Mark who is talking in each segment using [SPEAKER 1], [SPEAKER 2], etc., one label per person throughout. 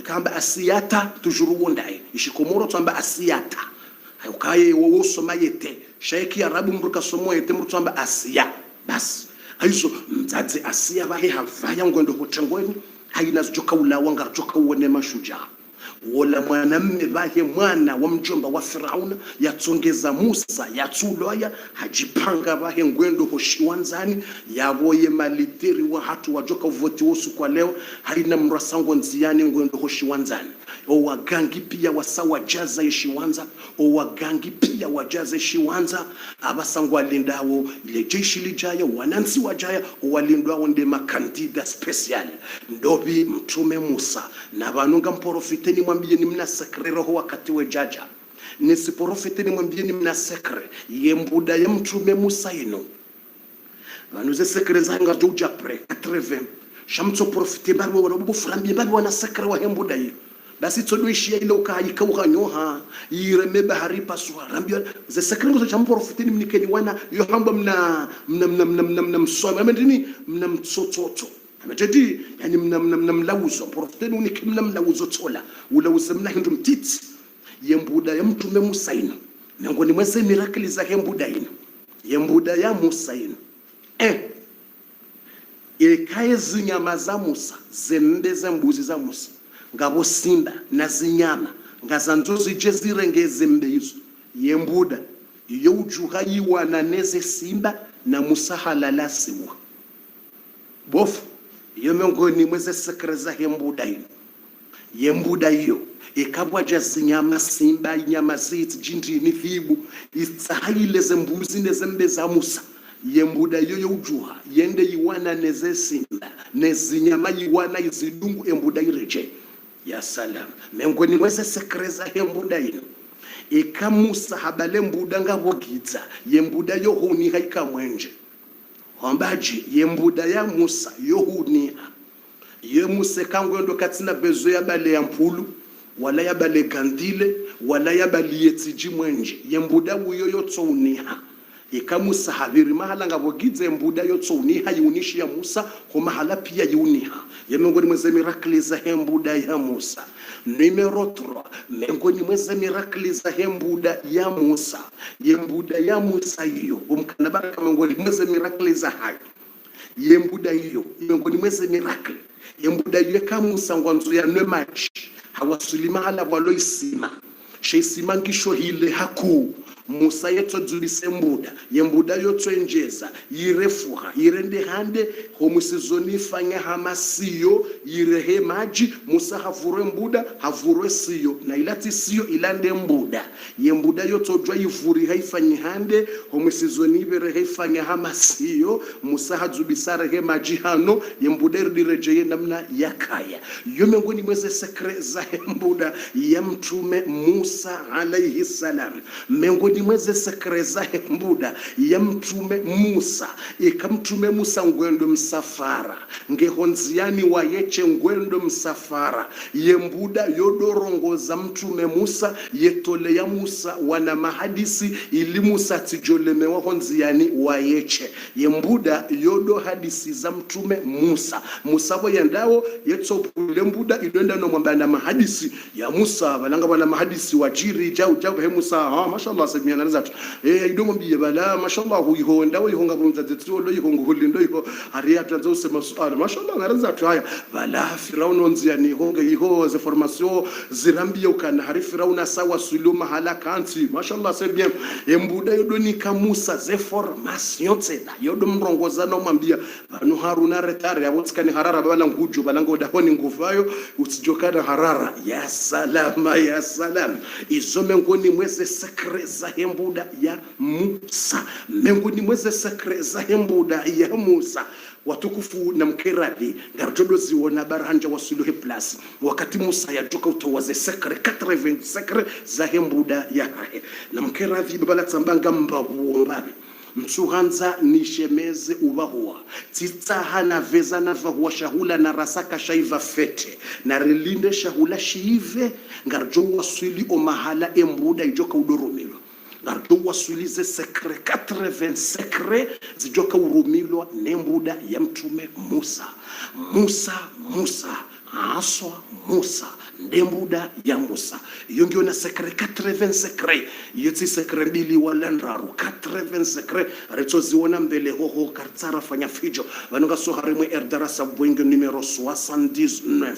[SPEAKER 1] kamba asiyata tujuru ndai ishikomoro twamba asiyata ukaye wowo soma yete shaiki arabu mruka somo yete mrutamba asiya bas aizo mdzadze asiya bahe havaya ngondo hotengweni haina joka ulawa ngajoka uone mashujaa wala mwanamme bahe mwana wa mjomba wa Firauna yatsongeza Musa yatsuloya hajipanga bahe ngwendo hoshiwanzani yaboye malitiri wa hatu wajoka uvoti wosu kwa leo haina mrasango nziani ngwendo hoshiwanzani owagangi pia wasawa jaza ishiwanza owagangi pia wajaza ishiwanza abasango alindawo ile jeshi lijaya wanansi wajaya walindwa nde makandida special ndobi mtume Musa na banunga mporofiteni mwambie ni mnasakre roho wakati wejaja nisiporofiteni mwambie ni mnasakre yembuda ya mtume Musa ino banuze sekre zanga joja pre 80 shamtso profite barbo wanabu frambi barbo wanasakre wa hembuda hiyo basi tsodoishia ile ukayika ukanyoha yireme bahari paswa rambia ze sakringo za mporofiteni mnikeni wana yo hamba mna msoma amendini mna mtsotsoto ameteti yani mna mlauzo mporofiteni unike mna mlauzo tola ulauze mna hindu mtiti yembuda ya mtume Musa ino miongoni mwa miracle za hembuda ino yembuda ya Musa ino ikaye zinyama za Musa zembe za mbuzi za Musa ngabo simba na zinyama ngazanzozi jezirengeze mbeyizo yembuda iyo ujuha yiwana neze simba na Musa halalasiwa bofu iyo miongoni mweze sekreza hembuda ino yembuda iyo ikabwa jazinyama simba inyama ziti jindini fibu isahile zembuzi nezembe za Musa yembuda iyo ujuha yende yiwana neze simba nezinyama yiwana izidungu embuda ireje ya salam miongoni mweze sekreza hembuda ino ikamusa habale mbuda ngabogidza yembuda yohuni haikamwenje hombaji yembuda ya Musa yohuni ye Musa kangwendo katina bezo ya bale ya mpulu wala ya bale gandile wala ya bale yetiji mwenje yembuda uyo yotsoniha ikamusa habiri mahala ngabogidza yembuda yotsoniha yunishi ya Musa ho mahala pia yuniha yemengoni mweze miracle za hembuda ya Musa numero 3 mengoni mweze miracle za hembuda ya Musa yembuda ya Musa hiyo umkana baraka mengoni mweze miracle za hayo yembuda hiyo mengoni mweze miracle yembuda yeka Musa ngwanzo ya nemachi hawasulima ala waloisima sheisima ngisho hile haku Musa yeto dzulise mbuda yembuda yoto enjeza yirefuha yirende hande homusizoni fanya hamasiyo yirehe maji Musa havurwe mbuda havurwe siyo na ilati siyo ilande mbuda yembuda yoto jwa yivuri haifanyi hande homusizoni berehe fanya hamasiyo Musa hadzubisare he maji hano yembuda irdirejeye namna yakaya yomengoni mweze sekre za mbuda ya mtume Musa alayhi salam mengoni mweze sekreza hembuda ya mtume Musa ikamtume Musa ngwendo msafara ngehonziani wayeche ngwendo msafara yembuda yodorongoza mtume Musa yetole ya Musa wana mahadisi ili Musa tijolemewa honziani wayeche yembuda yodo hadisi za mtume Musa bo yandao yetsopule mbuda idonda no mwambana mahadisi ya Musa balanga bala mahadisi wajiri jau he Musa mashallah semia nazatu idomo biye bala mashallah huyihonda uyihonga bunza zetsolo yihonga hulindo yiko hariya tanzo sema suala mashallah narazatu haya bala Firauna nziani honga yiho ze formation zirambiye ukana hari Firauna sawa suluma halakanti mashallah c'est bien embuda yodoni kamusa ze formation tseda yodo mrongoza no mwambia banu Haruna retare yabotsikani harara bala ngujo balango dahoni nguvayo usijokana harara ya salama ya salam izo mengoni mweze sekreza hembuda ya Musa mengoni mweze sekreza hembuda ya Musa watukufu na mkeradi ngarodo ziona baranja wasuluhe plus wakati Musa yatoka utowaze sekre 80 sekre za hembuda ya hae na mkeradi babala tsambanga mbabuomba mtsuhanza nishemeze ubahuwa titaha na veza na vahuwa shahula na rasaka shaiva fete na relinde shahula shiive ngarjo wasuli o mahala embuda ijoka udoromilo ngarjo wasulize sekre 80 sekre zijoka urumilo nembuda ya mtume Musa aswa Musa ndembuda ya Musa iyo ngiyo na sekre 80 sekre yotsi sekre mbili wala nraru 80 sekre retso ziona mbele hoho kartsara fanya fijo vanonga sohare mwe erdarasa bwenge numero 79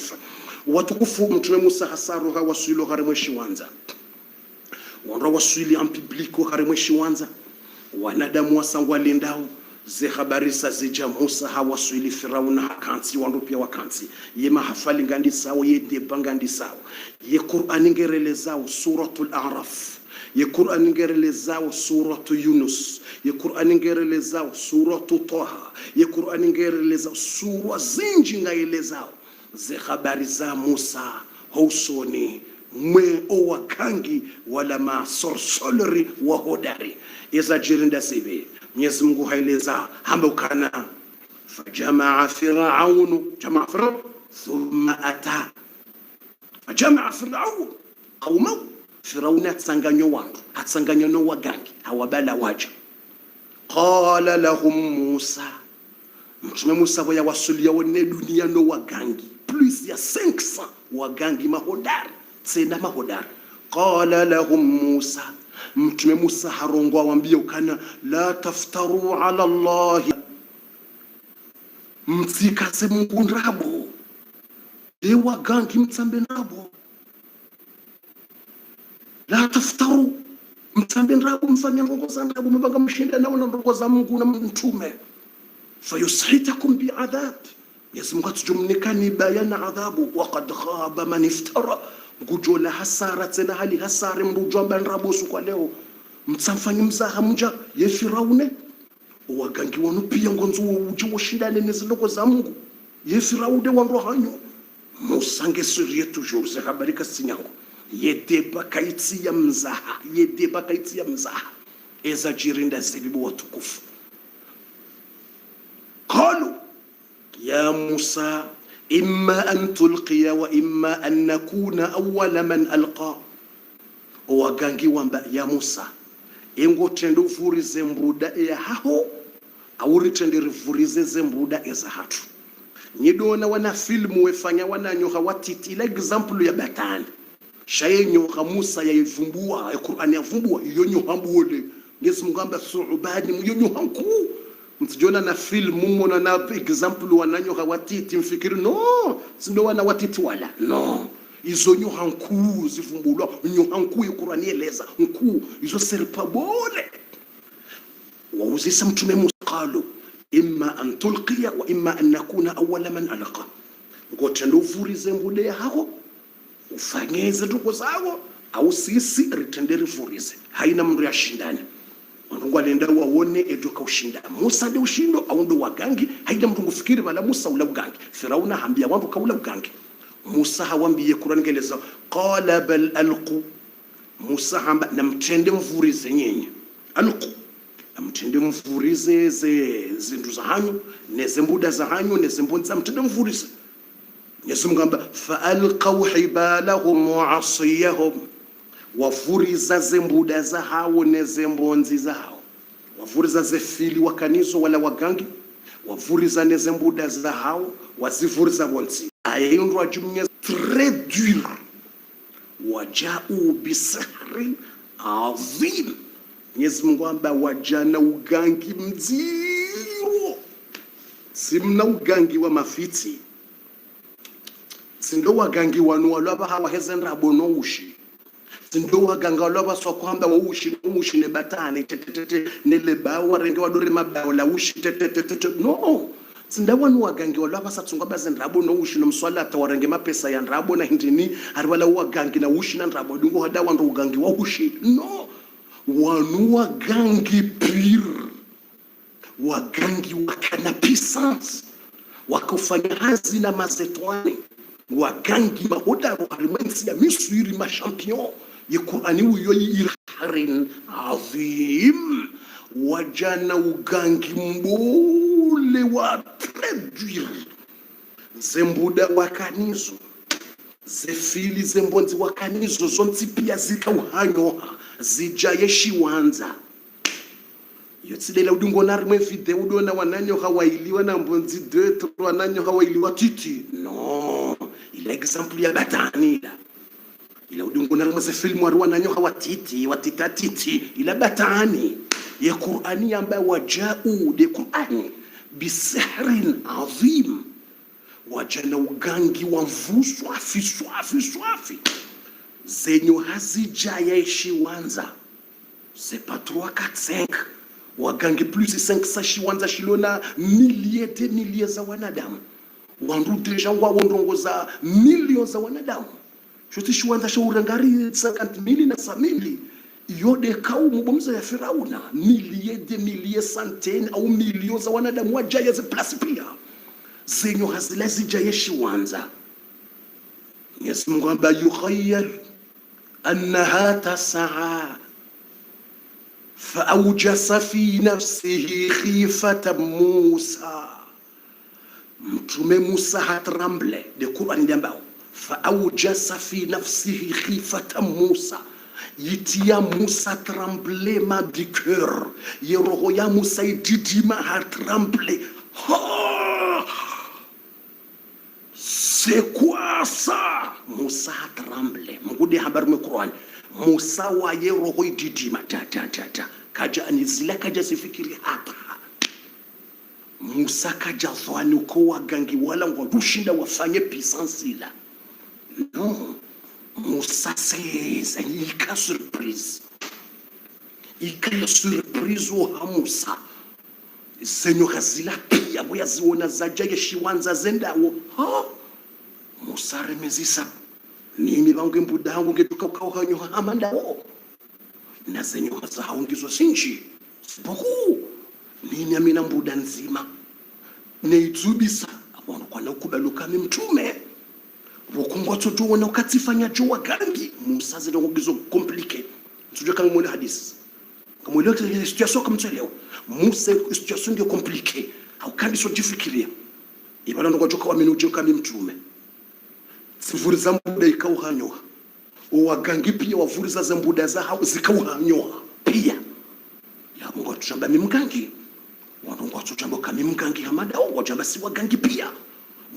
[SPEAKER 1] watukufu mtume Musa hasaru hawaswilo hare mwe shiwanza wanra waswili en publico hare mwe shiwanza wanadamu wasangwa lindao ze habari sa zija Musa hawaswili Firauna hakansi wandu pia wakansi ye mahafali ngandi sawo ye deba ngandi sawo ye Qur'an ngerele zao suratul A'raf ye Qur'an ngerele zao suratu Yunus ye Qur'an ngerele zao suratu Taha ye Qur'an ngerele zao sura zinji ngaile zao ze habari za Musa hausoni mwe owakangi wala masorsolri wa hodari iza jirinda sibi Mwenyezi Mungu haeleza hamba ukana fajamaa Firaunu jamaa Firaun thumma ata fajamaa Firaun qauma Firaun atsanganyo wandu atsanganyo no wagangi hawabala waja qala lahum Musa mtume Musa boya wasulia wone dunia no wagangi plus ya 500 wagangi mahodari tsena mahodari qala lahum Musa mtume Musa harongwa wambia ukana la taftaru ala Allah mtsikase Mungu nrabo dewa gangi mtsambe nrabo la taftaru mtsambe nrabo mfanya nrongoza nrabo mbanga mshinda nao na nrongoza Mungu na mtume fayusahitakum bi'adhab Mungu atujumnikani bayana adhabu wa qad khaba man iftara ngujola hasara tena hali hasare mrujomba nrabosu kwa leo mtsamfanyi mzaha mja ye Firaune wagangi wanu pia ngonzo uje woshindane neziloko za Mungu ye Firaune wanro hanyo Musa ngesuriye toujours ze habari kasinyango ye deba kaitsi ya mzaha eza jirinda zibibu watukufu qalu ya Musa إما أن تلقي وإما أن نكون أول من ألقى وغانغي وامبا يا موسى إنغو تندو فوريزي مبودا يا هاو أوري تندو فوريزي زمبودا إزاهاتو نيدونا وانا فيلم وفانيا وانا نيوها واتيتي l'example ya batani shaye nyoha Musa ya ivumbua ya Qur'ani ya vumbua iyo nyoha mbole Yesu mugamba suubani iyo nyoha nkuu mtijona na film mumona na example wananyo hawatiti mfikiri no sindo wana watiti wala no izo nyo hanku zivumbulwa nyo hanku Qur'ani eleza nku izo serpa bole wauzisa mtume Musa qalu imma an tulqiya wa imma an nakuna awwala man alqa ngote ndo furize mbude hako ufanyeze tuko sawo au sisi ritendere furize haina mndu yashindani Mungu alienda waone eduka ushinda Musa ndio ushindo au ndo wagangi haida mtu kufikiri bala Musa ula ugangi Firauna hambia wangu kaula ugangi Musa hawambie Qur'an geleza qala bal alqu Musa hamba na mtende mvurize nyenye alqu na mtende mvurize zindu za hanyu nezembuda za hanyu nezembonza mtende mvurize Yesu mgamba fa alqaw hibalahum wa asiyahum wafuriza zembuda za hao nezembonzi zao wafuriza zefili wakanizo wala wagangi wafuriza nezembuda za hao wazifuriza bonzi ayendwa jumnya très dur wajau bisahri azim Yesu Mungu amba wajana ugangi mziro simna ugangi wa mafiti sindo wagangi wanu walaba hawa hezendra bono ushi sindo waganga walaba so kwamba ushi ne batani nele bawa renge wadore mabao la ushi no sinda wanu wagangi walaba satsunga bazendra bono ushi no mswala tawarenge mapesa ya ndrabo na hindini harwala wagangi na ushi na ndrabo dungo hada wandu ugangi wa ushi no wanu wagangi pir wagangi wakana puissance wakufanya hazi na mazetwani wagangi mahodaro halimensi ya miswiri machampion Qur'ani uyo irharin azim wajana ugangi mbule wa predur zembuda wakanizo zefili zembonzi wakanizo zonti pia zika uhanyoha zijayeshi wanza yotsidela udungo na rimwe video udona wananyo hawailiwa na mbonzi 2 3 wananyo hawailiwa titi no ile example ya batani ila udungu na ramaze filmu arwa na nyoha watitatiti ila batani ya Qur'ani ambayo wajau de Qur'ani bisihrin adhim, wajana ugangi wa mvu swafi zenyo hazija yaishi wanza c'est pas 3 4 5 wagangi plus 5 sashi wanza shilona milliers za wanadamu wandu deja wawondongoza millions za wanadamu shoti shiwanza shaurangari 50,000 na 100,000 yode kaumu bomza ya Firauna milliers centaines au millions za wanadamu wajaya za plus pia zenyo hazilazi jayeshi wanza. Mwenyezi Mungu amba yukhayyal annaha tasaa faawjasa fi nafsihi khifata Musa. Mtume Musa hatramble de Qur'an ndambao faawjasa fi nafsihi khifata Musa, yitia Musa tremblement du cœur, yeroho ya Musa ididima hatramble. C'est quoi ça? Musa tremble. Mgude habari mu Qur'an. Musa wa yeroho ididima ta kaja anizila kaja sifikiri hapa. Musa kaja dhwani uko wagangi wala ngwadushinda wafanye puissance ila. Non. Musa says ika surprise. Ika surprise wa Musa. Zenyo hazila pia boya ziona zaja yeshiwanza zendawo. Musa remezisa nimi bangu mbuda hangu ngetuka ukawahanyo hamandawo na zenyo haza haungizwa sinchi sipoku nimi amina mbuda nzima neitsubisa abono kwa na ukubaluka mtume wokungwa toto wana ukatifanya jowa gangi. Musa zero ngogizo compliqué tujue kama mwele hadisi kama mwele situation kama mtelewa Musa situation ndio compliqué haukandi so jifikiria ibana ndo joka wa minujo kama mtume sivuriza mbuda ikauhanyoha uwagangi pia wavuriza za mbuda za hao zikauhanyoha pia ya mungu tuchamba mimgangi wanongo tuchamba kama mimgangi hamada ongo chamba si wagangi pia.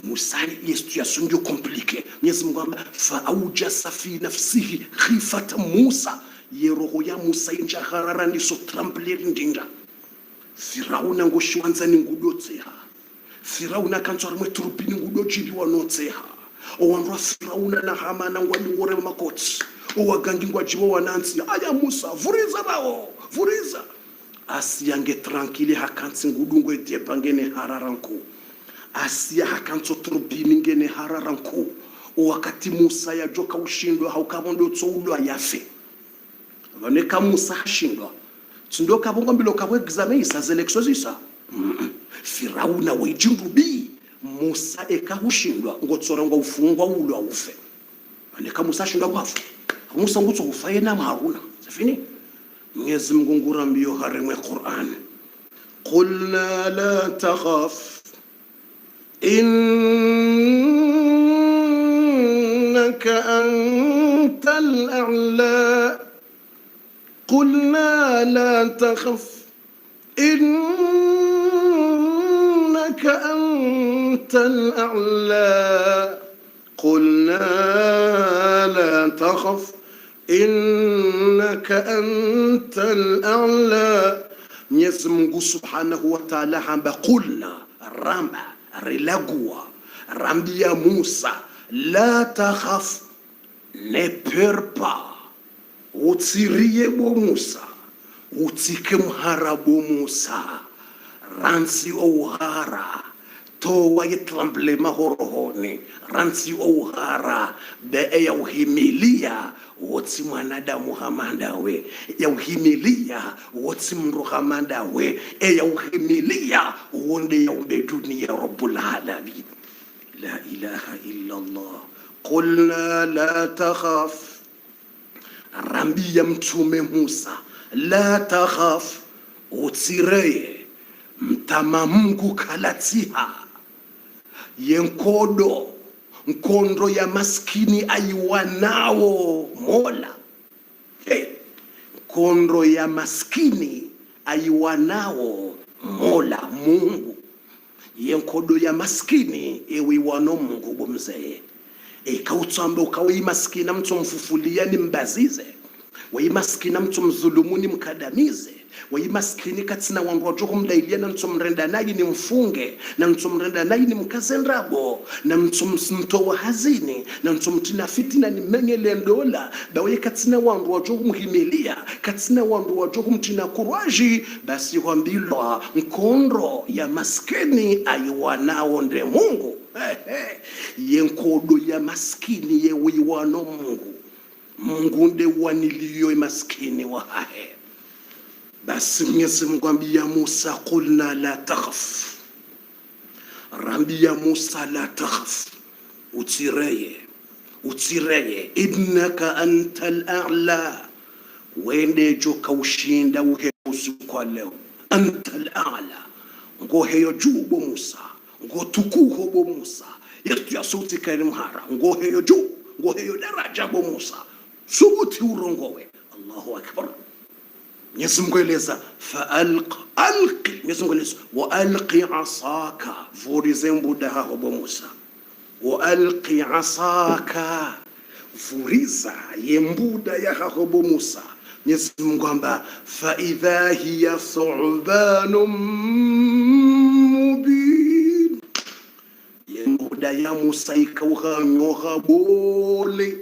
[SPEAKER 1] Musani ile situation ndio compliqué. Mwenyezi Mungu amba faawjasa fi nafsihi khifata Musa, yeroho ya Musa inja harara ni so trembler ndinga. Firauna ngoshwanza ni ngudotseha, Firauna kantswara mweturubini ngudojili wanotseha, owanwa Firauna na Hamana ngwalingore makoti, owagangi ngwajibo wanansi aya Musa vuriza bawo vuriza asiyange tranquille hakansi ngudungo etepangene hararanku asiya hakanso turubini ngene hararanku. Wakati Musa ya joka ushindwa haukabondo tsoulwa yafe vaneka Musa hashindwa tsindo kabonga mbilo kabwe examen isa election isa Firauna wejindubi Musa ekahushindwa ngotsora ngo ufungwa ulwa ufe vaneka Musa shindwa kwafu Musa ngutso ufaye na Haruna safini. Mwenyezi Mungu ngurambio haremwe Qur'an qulna la takhaf إنك أنت الأعلى قلنا لا تخف إنك أنت الأعلى قلنا لا تخف إنك أنت الأعلى. Mwenyezi Mungu Subhanahu wa Ta'ala hamba qulna ramba relagua rambia Musa la takhaf, ne peur pas, utirie bo Musa utike mharabo Musa ransi ouhara towa yetremblema horohoni ransi ouhara be ya uhimilia wotsi mwanadamu hamandawe ya uhimilia wotsi mru hamandawe ya uhimilia wonde ya umbe dunia rabbul alamin. La ilaha illa Allah. Qulna la takhaf, rambia mtume Musa la takhaf, utsireye mtama Mungu kalatiha yenkodo nkondo ya maskini aiwanao Mola. Nkondo ya maskini aiwanao Mola Mungu, yenkodo ya maskini ewiwano Mungu bomzee ikautsamba ukawa maskini mtu mfufulia ni mbazize wai maskini mtu mdhulumu ni mkadamize wai maskini katina wandu wajua kumdailia na mtu mrenda nayi ni mfunge na mtu mrenda nayi ni mkazendrabo na mtu mtoa hazini na mtu mtina fitina ni mengele ndola bawe katina wandu wajua kumhimilia katina wandu wajua kumtina kuraji basi wambilwa mkondro ya maskini ayuwanao nde Mungu yenkodo ya maskini ye wiwano Mungu nde waniliyo maskini wahahe. Basi Mwenyezi Mungu ambia Musa qulna la takhaf, rambia Musa la takhaf, utireye innaka antal a'la, wende joka ushinda uhebusu kwa leo. Antal a'la, ngo heyo jubo Musa, ngo tukuho bo Musa, yetu ya sauti karimhara, ngo heyo juu, ngo heyo daraja bo Musa, subuti urongowe. Allahu akbar. Mwenyezi Mungu eleza alqi, Mwenyezi Mungu eleza wa alqi asaka, vurize mbuda haho bo Musa, wa alqi asaka, vuriza yembuda ya haho bo Musa. Mwenyezi Mungu amba fa idha hiya thu'banun mubin, yembuda ya Musa ikauhanyoha bole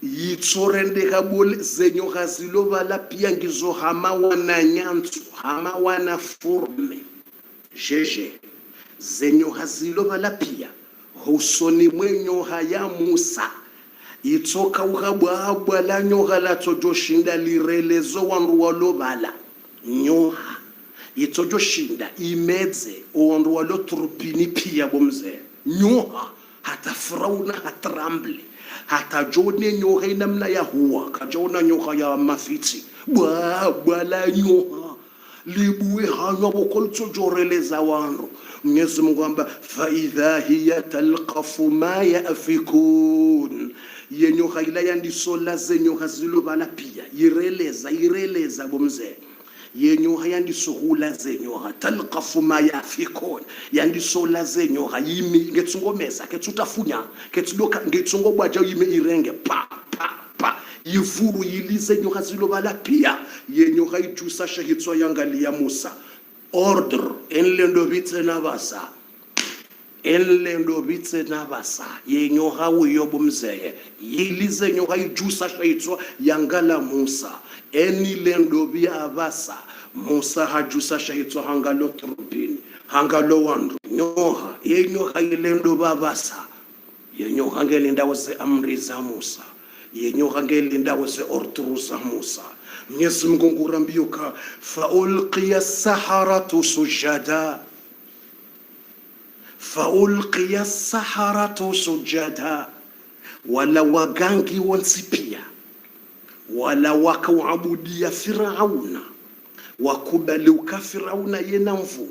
[SPEAKER 1] yitsorende kabole zenyo gazilo bala pia ngizo hama wana nyantu hama wana forme jeje zenyo gazilo bala pia husoni mwenyo haya Musa yitsoka uhabwa la nyoha la tojoshinda lirelezo wandu walobala nyoha yitojoshinda imeze wandu walo trupini pia bomze nyoha hata Firauna hatramble hata jone nyoha namna ya huwa kajona nyoha ya mafiti bwala nyoha libuwe hanywa bokolto joreleza wandu. Mwenyezi Mungu amba fa idha hiya talqafu ma yafikun, yenyoha ila yandisola zenyoha zilobala pia yireleza bomze yenyoha yandisohula zenyoha talqafu ma yafikun, yandisola zenyoha yimi ngetsungomeza ketutafunya ketudoka ngetsungobwaja yime irenge pa yivuru yilize nyoha zilobala pia yenyoha ijusa shahitwa yangali ya Musa order enlendo bitse nabasa yenyoha uyobo mzeye yilize nyoha ijusa shahitwa yangala Musa enilendo biabasa Musa hajusa shahitwa hangalo trupini hangalo wandu nyoha yenyoha ilendo babasa yenyoha ngelinda wase amri za Musa yenyoha ngelinda wase orduru za Musa. Mwenyezi Mungu ngurambioka fa ulqiya as-saharatu sujada wala wagangi wansipia wala wakauabudia Firauna wakubaliuka Firauna yenamvu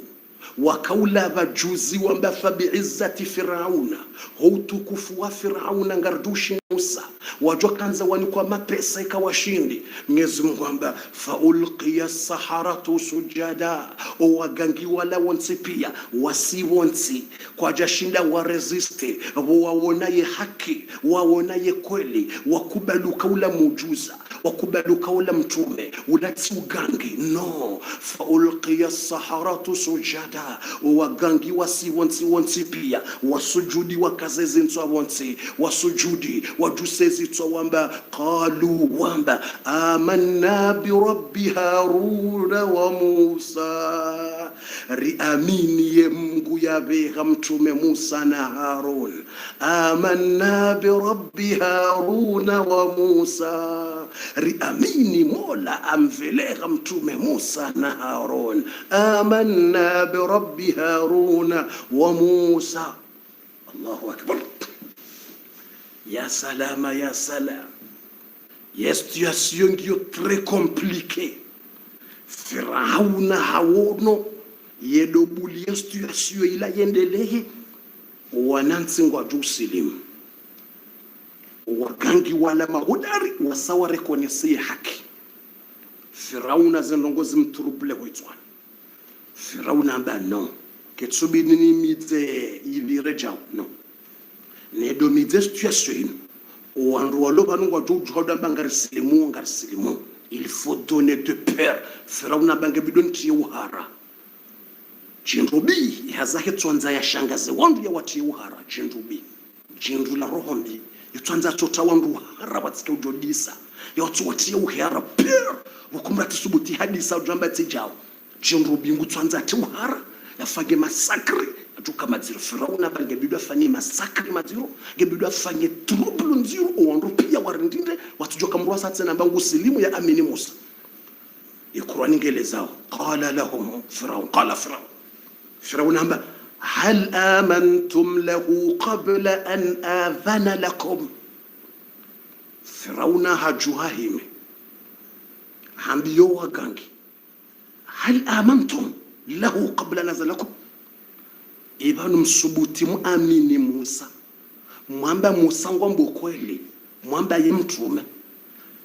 [SPEAKER 1] wakaula bajuzi wamba fa bi'izzati Firauna hutukufu wa Firauna ngardushi Musa wajwa kanza wanikwa mapesa ikawashindi. Mwenyezi Mungu amba fa ulqiya as-saharatu sujada, wagangi wala wonsi pia wasiwonsi kwa jashinda wa resiste waonaye haki waonaye kweli wakubaluka ula mujuza wakubaluka ula mtume ulati ugangi no fa ulqiya as-saharatu sujada, wagangi wasiwonsi pia wasujudi wakazezi ntwa wonsi wasujudi wajusezi twa wamba qalu wamba amanna bi rabbi Haruna wa Musa, riamini ye Mungu yabeha mtume Musa na Harun. Amanna bi rabbi Haruna wa Musa, riamini Mola amveleha mtume Musa na Harun. Amanna bi rabbi Haruna wa Musa. Allahu akbar. Ya salama, ya salam. Ya situation ngiyo très compliquée. Firauna hawono yedobuli ya situation ila yendelehe wanantsingwa jusilimu wagangi wala mahudari wasawa rekonesi haki. Firauna zenongozi mturubule huitwana. Firauna amba no ketsubini nimite yibire jao no. ne domize situation wandu walobanungu wajoujuhauda ngarisilimu il faut donner de peur Firauna bange bidon tiye uhara jinrubi yazahe twanza ya shangaze wandu ya watiye uhara jinrubi jinru la rohombi yutwanza tota wandu uhara batike ujodisa ya watu watiye uhara peur wakumra tisubuti hadisa ujamba tijao jinrubi ngutwanza ati uhara yafage masakri atuka maziro Firauna bange bidwa fanye masakri maziro gebidwa fanye trouble nziro owandu pia warindinde watujoka mruasa tena bangu silimu ya amini Musa ikurani ngelezao qala lahum Firaun amba hal amantum lahu qabla an adhana lakum Firauna hajuhahime hambiyo wagangi hal amantum lahu qabla nazala lakum ibanu msubuti muamini Musa mwamba Musa ngwambo kweli mwamba ye mtume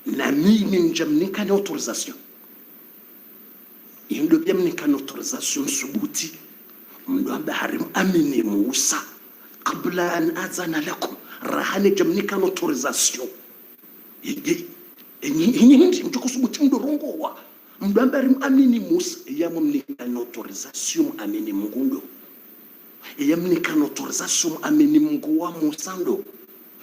[SPEAKER 1] na mimi njamnika na autorisation indo bya mnika na autorisation msubuti mwamba harim amini Musa qabla an azana lakum rahane jamnika na autorisation hindi mtoko subuti mdorongowa mwamba harim amini Musa yamo mnika na autorisation amini Mungu yamnika na autorisation amini Mungu wa Musa ndo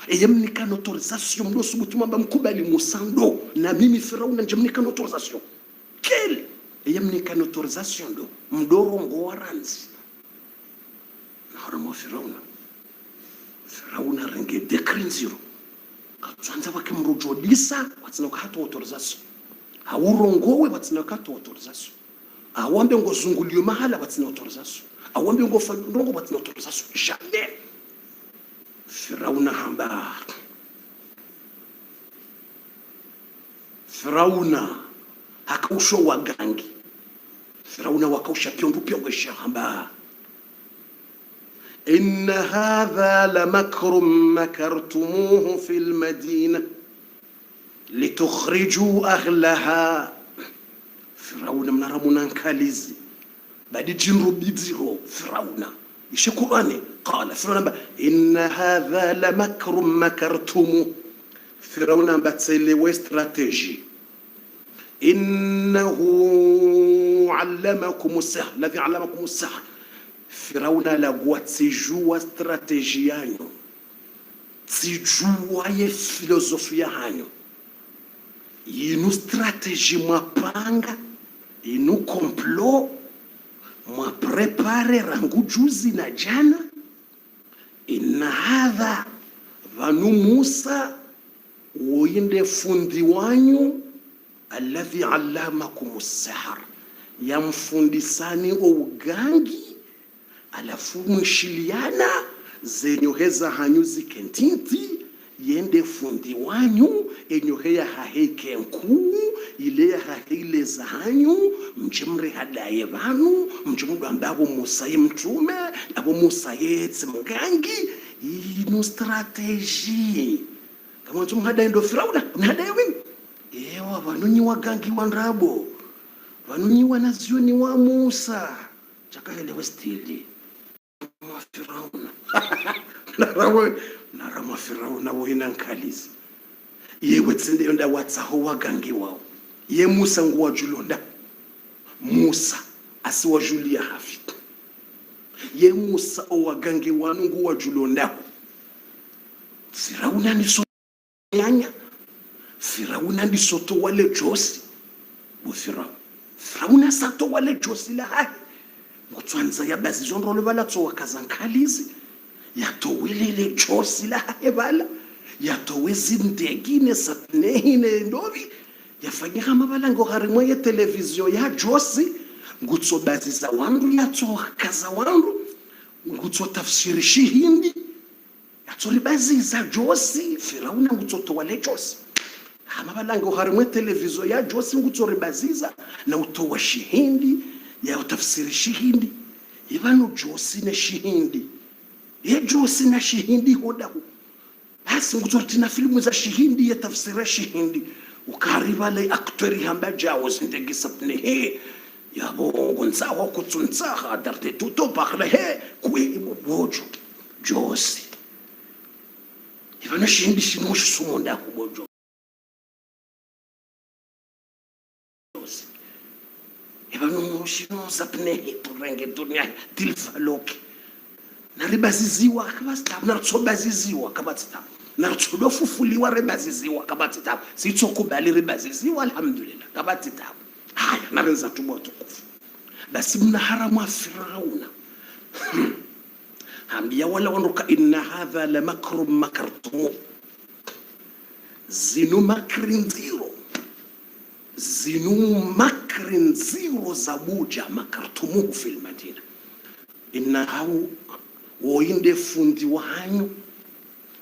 [SPEAKER 1] yamnika na autorisation ndo subuti mwamba mkubali Musa ndo na mimi Firauna njamnika na autorisation kele yamnika na autorisation ndo mdorongo wa ranzi na haramo Firauna renge decree nziro katsanza wakimrujodisa watsina hata autorisation haurongowe watsina hata autorisation awambe ngozunguliyo mahala watsina autorisation awambe ngofa ndongo watsina autorisation jamais Firauna hamba Firauna hakausho wagangi Firauna wakausha piondu pia wesha hamba إن هذا لمكر مكرتموه في المدينة لتخرجوا أهلها Firauna mnaramuna nkalizi badi jinru bidiro Firauna ishe Qur'ani qala Firauna inna hadha lamakrum makartumu Firauna batselewe strategy innahu allamakum as-sihr ladhi allamakum as-sihr Firauna la guatsijua strategy yanyu tsijua ye filosofia hanyu yinu strategy mwapanga inu complot mwa prepare rangu juzi na jana inna hadha vanu Musa woyinde fundi wanyu alladhi allamakum as-sihr yamfundisani ugangi alafu mwishiliana zenyoheza hanyu zikentinti yende fundi wanyu enyoheya haheke nkuu ile hahile za hanyu mjimre hadaye vanu mjimru ambabo Musa ye mtume abo Musa ye tsimgangi ino strategy kama mtume hadaye ndo Firauna hadaye wini ewa vanunyi wagangi wandrabo vanunyi wanazioni wa Musa chakahelewe stili Firauna narama Firauna wohina nkalizi yewe tsende yonda watsaho wagangi wao ye Musa nguwa julonda Musa asiwa julia hafi ye Musa o wagangi wanu nguwa julonda Firauna ni soto nyanya Firauna ni soto wale josi Firauna sato wale josi la hai mutwanza ya bazi zonro lebala tso wakazankalizi yatowelele josi la hebala yatowezi ndegine satnehine ndovi yafanyika mabalango harimwe ya televizion ya josi ngutso bazi za wandu yatso kaza wandu ngutso tafsirishi hindi yatso bazi za josi Firauna ngutso towale josi mabalango harimwe televizion ya josi ngutso ribaziza na utowa shihindi ya utafsiri shihindi ibanu josi na shihindi ye josi na shihindi hodahu basi ngutorti na filmu za shihindi ya tafsiri shihindi ukariba le aktori hamba jawas ndegi sapne he ya bongo nsaho kutsunsaha darte tuto bakhle he kwe bojo josi ivana shindi shino shisumonda kubojo ivana shino zapne turenge dunia tilfaloki naribaziziwa kabasitabu narutsobaziziwa kabasitabu narutsodofufuliwa rebaziziwa kabasitabu sitsokubali rebaziziwa alhamdulillah kabasitabu haya narenza tubotukufu basi mna haramu wa Firauna ambia wala wanruka inna hadha la makrum makartum zinu makrin zero zabuja makartumuhu fil madina inna hau woinde fundi wanyu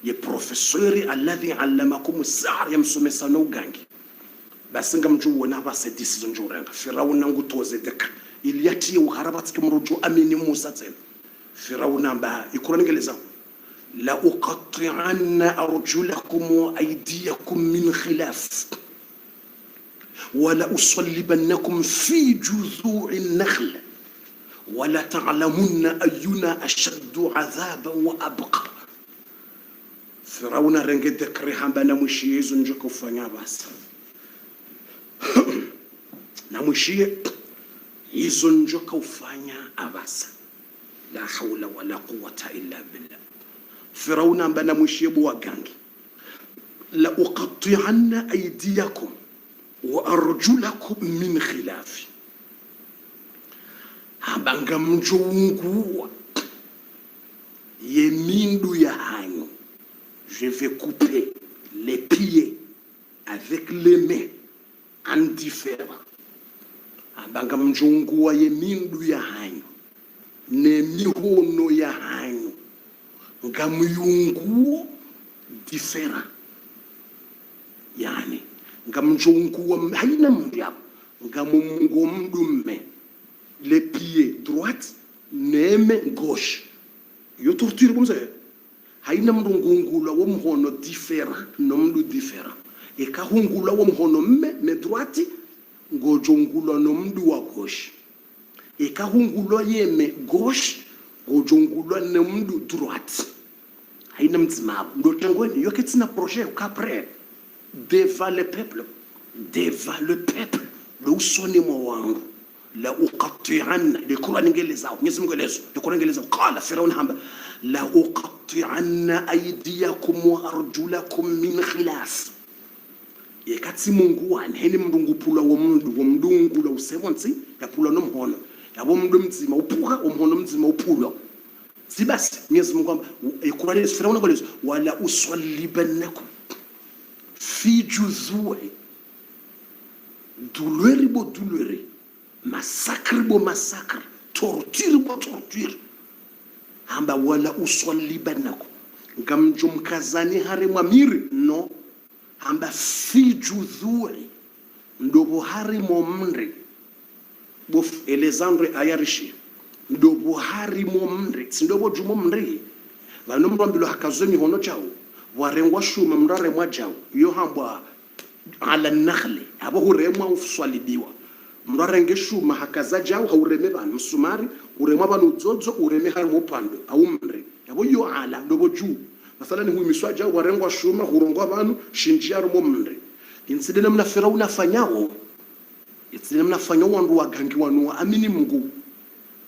[SPEAKER 1] ye professori alladhi allamakum as-sihr yamsumesa no gangi basi ngamjuwona basedisi zonjuranga Firauna ngutoze deka iliyati ukharabatike mrujo amini Musa tsena Firauna ba ikurangeleza la uqatti'anna arjulakum wa aydiyakum min khilaf ولا أصلبنكم في جذوع النخل ولا تعلمن أينا أشد عذابا وأبقى فرعون رنجد كريهان بنا مشيز نجكو فنيا بس نمشي يزنجكو فنيا أبس لا حول ولا قوة إلا بالله فرعون بنا مشي بوغانغي لا أقطعن أيديكم وأرجلكم من خلاف habanga mjungua yemindu ya hanyu je vais couper les pieds avec les mains en différents habanga mjungua yemindu ya hanyu ne mihono ya hanyu ngamyunguo different yani ngamjungua haina mndiapo ngamumngomdume les pieds droite neme gauche yo torture comme ça haina mndungungula womhono different nomdu different e ka hungula womhono me droite ngojongula nomdu wa gauche e ka hungula yeme gauche ngojongula nomdu droite haina mtsimabo ndo tangweni yo ketsina projet ka après devant le peuple lo usoni mwangu la uqatti'anna liqur'an ingeleza Mwenyezi Mungu elezo liqur'an ingeleza qala Firaun hamba la uqatti'anna aydiyakum wa arjulakum min khilaf yekatsi Mungu wane heni mndungu pula womndungu la usebonsi yapula nomhono yabo mndu mzima upuka umhono mzima upulwa sibasi Mwenyezi Mungu kwamba liqur'an Firaun ngolezo wala usallibannakum fi juzui douleur massacre torture hamba wala uswalibanako ngamjumkazani hari mwamiri no hamba fi juzui ndobo hari momri bof Elezandre ayarishi ndobo hari momri sindobo jumo mri vanomrambilo hakazemi hono chao warengwa shuma mrare mwajao yo hamba ala nakhli abo huremwa uswalibiwa mrarenge shuma hakaza jao haureme banu sumari uremwa banu uzozo ureme hari mupando au mre abo yo ala ndobo juu mathalan hu miswaja warengwa shuma hurongwa banu shinjaro mo mre insidena mna Firauna fanyao insidena mna fanyao wandu wagangi wanu amini Mungu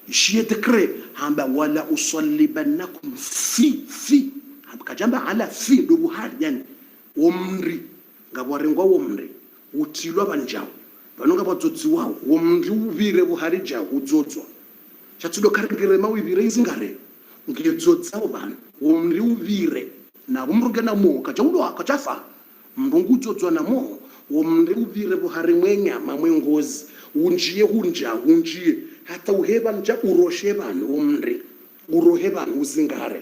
[SPEAKER 1] ishiye dekre hamba wala usallibannakum fi kajamba ala fi ndobo hari yani omri ngabarengwa womri utilwa banjao banonga batsotsi wao womri ubire buhari jao udzodzwa chatsudo karikire mawibire izingare ngedzodza bana womri ubire na umruge na mo kachaudo akachafa mndungu udzodzwa na mo womri ubire buhari mwenyama mwengozi unjiye unjiye hata uheba nja uroshe bana womri urohe bana uzingare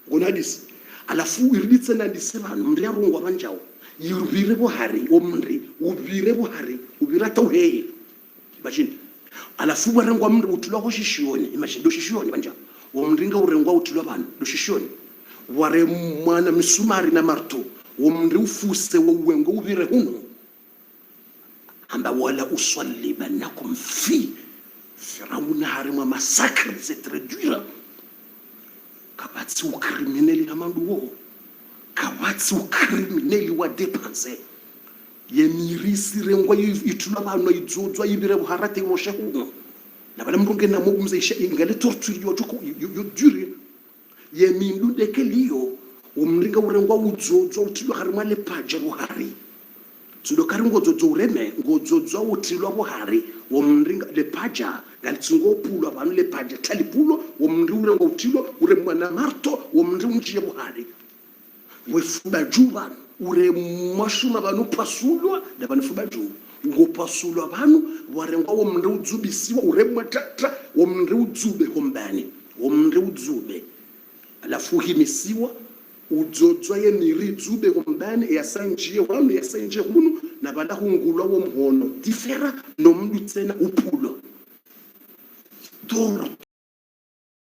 [SPEAKER 1] ngonadisi alafu iriditse nandise bana mri yarungwa banjao yubire buhari omri ubire buhari ubira tauheye imagine alafu barengwa mri utulwa ko shishiyoni imagine do shishiyoni banja omringa urengwa utulwa bana do shishiyoni ware mwana misumari na marto omri ufuse wowengo ubire huno amba wala usallibanakum fi Firauna harima massacre c'est très dur kabatsi ukrimineli amandu wo kawatsi ukriminali wa depanse ye mirisi rengwa itula bano idzodzwa ibire buharate ngoshe huno na bale mrunge na mugumze isha ingale torture yo dure ye mindu dekeliyo umringa urengwa udzodzwa utilwa harima le paja buhari tsudo kari ngodzo ureme ngodzo utilwa buhari umringa le paja ngalitsungo pulwa banu le paja talipulo umri urengwa utilwa uremwa na marto umri unjiye buhari wefuba juba ure mashuma banu pasulwa da banu fuba juba ngo pasulwa banu warengwa umri udzubisiwa uremwa tatra umri udzube hombani umri udzube alafu himisiwa udzodzwa ye miri dzube kombani yasanjie wanu yasanjie hunu na banda hungulwa wo mhono differa no mndu tsena upulo